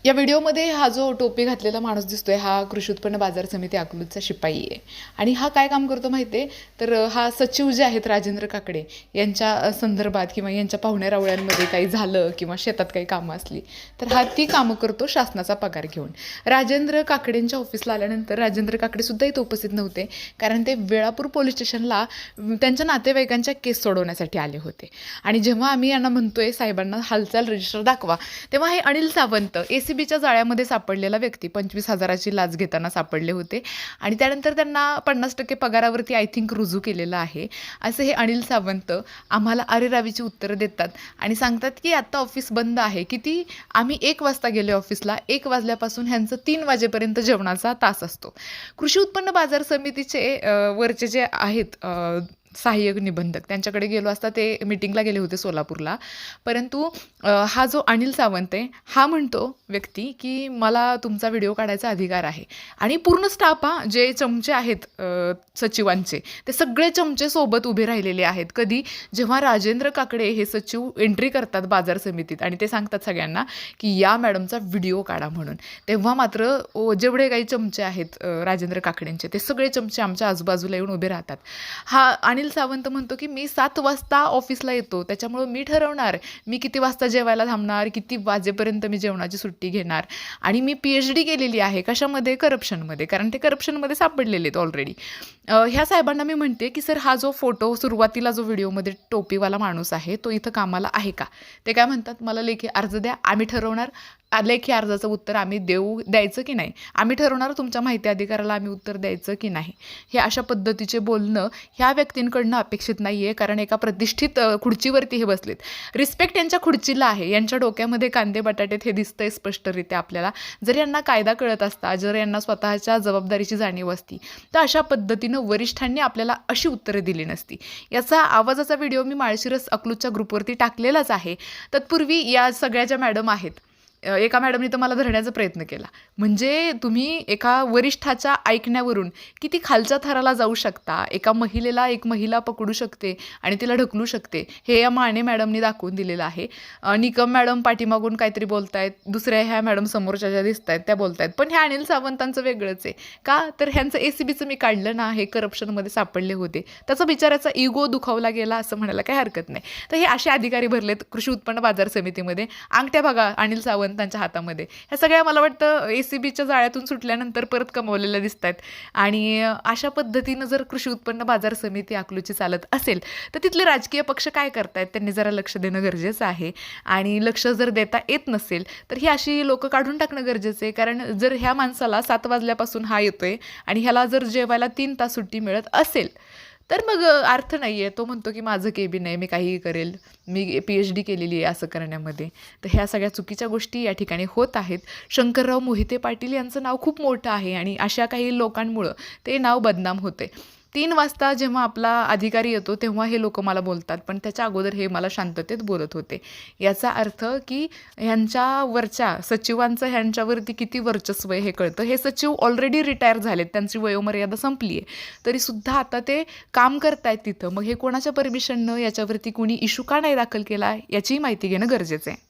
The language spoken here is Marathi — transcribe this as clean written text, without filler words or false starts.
या व्हिडिओमध्ये हा जो टोपी घातलेला माणूस दिसतोय हा कृषी उत्पन्न बाजार समिती अकलूजचा शिपाई आहे. आणि हा काय काम करतो माहिती आहे, तर हा सचिव जे आहेत राजेंद्र काकडे यांच्या संदर्भात किंवा यांच्या पाहुण्या रावळ्यांमध्ये काही झालं किंवा शेतात काही कामं असली तर हा ती कामं करतो शासनाचा पगार घेऊन. राजेंद्र काकडेंच्या ऑफिसला आल्यानंतर राजेंद्र काकडे सुद्धा इथं उपस्थित नव्हते, कारण ते वेळापूर पोलीस स्टेशनला त्यांच्या नातेवाईकांच्या केस सोडवण्यासाठी आले होते. आणि जेव्हा आम्ही यांना म्हणतोय साहेबांना हालचाल रजिस्टर दाखवा, तेव्हा हे अनिल सावंत ACBच्या जाळ्यामध्ये सापडलेला व्यक्ती 25,000ची लाच घेताना सापडले होते. आणि त्यानंतर त्यांना 50% पगारावरती आय थिंक रुजू केलेलं आहे. असे हे अनिल सावंत आम्हाला अरेरावीची उत्तरं देतात आणि सांगतात की आत्ता ऑफिस बंद आहे. किती आम्ही 1 वाजता गेलो ऑफिसला, 1 वाजल्यापासून ह्यांचं 3 वाजेपर्यंत जेवणाचा तास असतो. कृषी उत्पन्न बाजार समितीचे वरचे जे आहेत सहाय्यक निबंधक त्यांच्याकडे गेलो असता ते मीटिंगला गेले होते सोलापूरला. परंतु हा जो अनिल सावंत आहे हा म्हणतो व्यक्ती की मला तुमचा व्हिडिओ काढायचा अधिकार आहे. आणि पूर्ण स्टाफ जे चमचे आहेत सचिवांचे ते सगळे चमचे सोबत उभे राहिलेले आहेत. कधी जेव्हा राजेंद्र काकडे हे सचिव एंट्री करतात बाजार समितीत आणि ते सांगतात सगळ्यांना की या मॅडमचा व्हिडिओ काढा म्हणून, तेव्हा मात्र जेवढे काही चमचे आहेत राजेंद्र काकडेंचे ते सगळे चमचे आमच्या आजूबाजूला येऊन उभे राहतात. हा अनिल सावंत म्हणतो की मी 7 वाजता ऑफिसला येतो, त्याच्यामुळं मी ठरवणार मी किती वाजता जेवायला थांबणार, किती वाजेपर्यंत मी जेवणाची सुट्टी घेणार. आणि मी PhD केलेली आहे कशामध्ये, करप्शनमध्ये, कारण ते करप्शनमध्ये सापडलेले आहेत ऑलरेडी. ह्या साहेबांना मी म्हणते की सर हा जो फोटो सुरुवातीला जो व्हिडिओमध्ये टोपीवाला माणूस आहे तो इथं कामाला आहे का? ते काय म्हणतात, मला लेखी अर्ज द्या, आम्ही ठरवणार लेखी अर्जाचं उत्तर आम्ही द्यायचं की नाही, आम्ही ठरवणार तुमच्या माहिती अधिकाराला आम्ही उत्तर द्यायचं की नाही. हे अशा पद्धतीचे बोलणं ह्या व्यक्तींकडनं अपेक्षित नाही आहे, कारण एका प्रतिष्ठित खुर्चीवरती हे बसलेत. रिस्पेक्ट यांच्या खुर्चीला आहे, यांच्या डोक्यामध्ये कांदे बटाटेत हे दिसतंय स्पष्टरित्या आपल्याला. जर यांना कायदा कळत असता, जर यांना स्वतःच्या जबाबदारीची जाणीव असती तर अशा पद्धतीनं वरिष्ठांनी आपल्याला अशी उत्तरं दिली नसती. याचा आवाजाचा व्हिडिओ मी माळशिरस अकलूजच्या ग्रुपवरती टाकलेलाच आहे. तत्पूर्वी या सगळ्या ज्या मॅडम आहेत, एका मॅडमनी तर मला धरण्याचा प्रयत्न केला. म्हणजे तुम्ही एका वरिष्ठाच्या ऐकण्यावरून किती खालच्या थराला जाऊ शकता, एका महिलेला एक महिला पकडू शकते आणि तिला ढकलू शकते, हे या माने मॅडमनी दाखवून दिलेलं आहे. निकम मॅडम पाठीमागून काहीतरी बोलतायत, दुसऱ्या ह्या मॅडम समोरच्या ज्या दिसत आहेत त्या बोलतायत. पण ह्या अनिल सावंतांचं वेगळंच आहे. का तर ह्यांचं ACBचं मी काढलं ना, हे करप्शनमध्ये सापडले होते, त्याचा बिचाराचा इगो दुखावला गेला असं म्हणायला काही हरकत नाही. तर हे असे अधिकारी भरलेत कृषी उत्पन्न बाजार समितीमध्ये. अंगठ्या बघा अनिल सावंत त्यांच्या हातामध्ये. ह्या सगळ्या मला वाटतं ACBच्या जाळ्यातून सुटल्यानंतर परत कमवलेल्या दिसत आहेत. आणि अशा पद्धतीनं जर कृषी उत्पन्न बाजार समिती अकलूजची चालत असेल तर तिथले राजकीय पक्ष काय करतायत त्यांनी जरा लक्ष देणं गरजेचं आहे. आणि लक्ष जर देता येत नसेल तर ही अशी लोक काढून टाकणं गरजेचं आहे. कारण जर ह्या माणसाला 7 वाजल्यापासून हा येतोय आणि ह्याला जर जेवायला 3 तास सुट्टी मिळत असेल तर मग अर्थ नाही आहे. तो म्हणतो की माझं केबिन आहे, मी काहीही करेल, मी PhD केलेली आहे असं करण्यामध्ये. तर ह्या सगळ्या चुकीच्या गोष्टी या ठिकाणी होत आहेत. शंकरराव मोहिते पाटील यांचं नाव खूप मोठं आहे आणि अशा काही लोकांमुळं ते नाव बदनाम होते. 3 वाजता जेव्हा आपला अधिकारी येतो तेव्हा हे लोक मला बोलतात, पण त्याच्या अगोदर हे मला शांततेत बोलत होते. याचा अर्थ की ह्यांच्यावरच्या सचिवांचं ह्यांच्यावरती किती वर्चस्व आहे हे कळतं. हे सचिव ऑलरेडी रिटायर झालेत, त्यांची वयोमर्यादा संपली आहे, तरीसुद्धा आता ते काम करतायत तिथं. मग हे कोणाच्या परमिशननं, याच्यावरती कोणी इशू का नाही दाखल केला याचीही माहिती घेणं गरजेचं आहे.